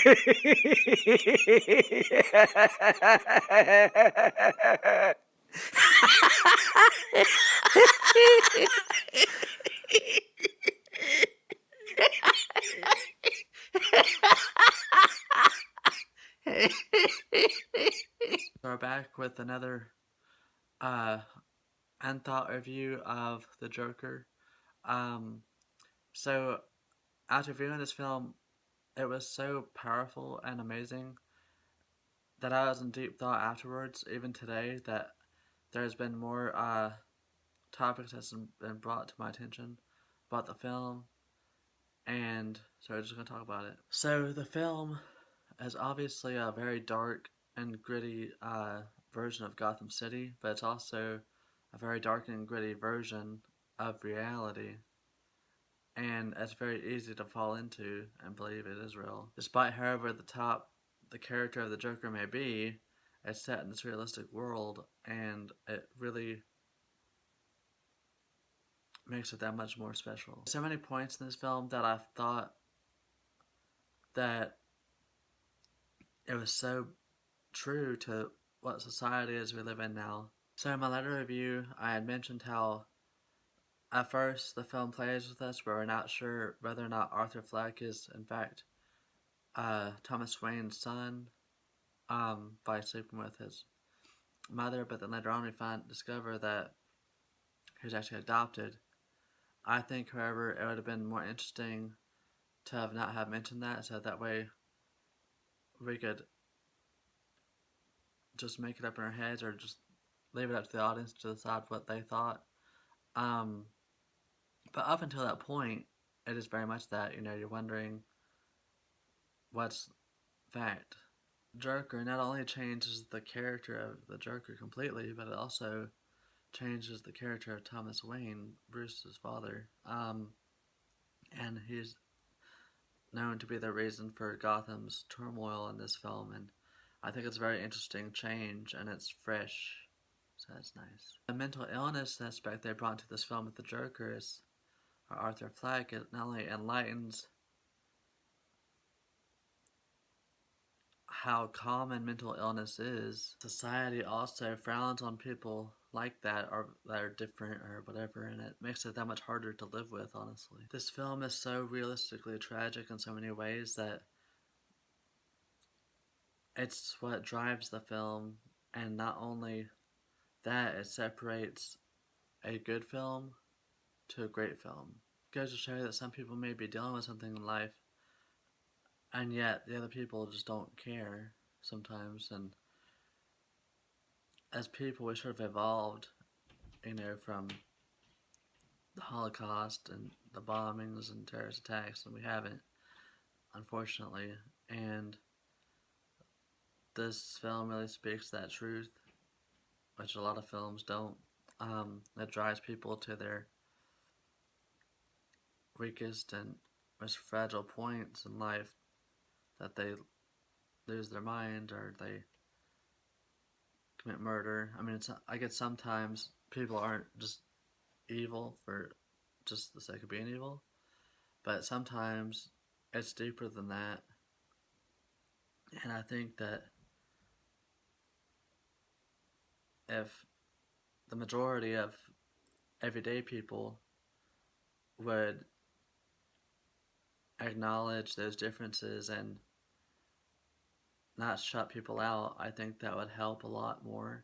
We're back with another unthought review of The Joker. So after viewing this film, it was so powerful and amazing that I was in deep thought afterwards, even today, that there's been more topics that's been brought to my attention about the film, and so we're just going to talk about it. So the film is obviously a very dark and gritty version of Gotham City, but it's also a very dark and gritty version of reality. And it's very easy to fall into and believe it is real. Despite how over the top the character of the Joker may be, it's set in this realistic world, and it really makes it that much more special. So many points in this film that I thought that it was so true to what society is we live in now. So in my letter review, I had mentioned how at first the film plays with us, but we're not sure whether or not Arthur Fleck is in fact Thomas Wayne's son by sleeping with his mother, but then later on we discover that he was actually adopted. I think, however, it would have been more interesting to have not have mentioned that, so that way we could just make it up in our heads or just leave it up to the audience to decide what they thought. But up until that point, it is very much that, you're wondering what's fact. Joker not only changes the character of the Joker completely, but it also changes the character of Thomas Wayne, Bruce's father. And he's known to be the reason for Gotham's turmoil in this film, and I think it's a very interesting change, and it's fresh, so that's nice. The mental illness aspect they brought to this film with the Joker is, or Arthur Fleck, it not only enlightens how common mental illness is, society also frowns on people like that or that are different or whatever, and it makes it that much harder to live with, honestly. This film is so realistically tragic in so many ways that it's what drives the film, and not only that, it separates a good film to a great film. It goes to show that some people may be dealing with something in life, and yet the other people just don't care sometimes, and as people we sort of evolved, from the Holocaust and the bombings and terrorist attacks, and we haven't, unfortunately, and this film really speaks that truth, which a lot of films don't. It drives people to their weakest and most fragile points in life, that they lose their mind or they commit murder. I mean, I guess sometimes people aren't just evil for just the sake of being evil, but sometimes it's deeper than that. And I think that if the majority of everyday people would acknowledge those differences and not shut people out, I think that would help a lot more.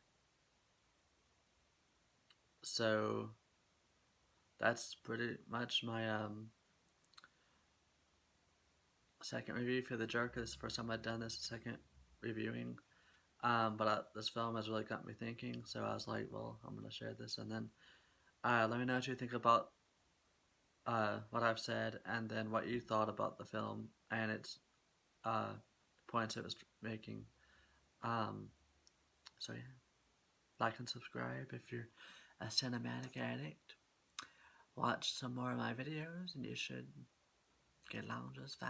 So that's pretty much my second review for The Joker. This is the first time I've done this, second reviewing. But this film has really got me thinking, so I was like, well, I'm going to share this. And then let me know what you think about what I've said, and then what you thought about the film and its points it was making. So yeah, like and subscribe if you're a cinematic addict. Watch some more of my videos, and you should get along just fine.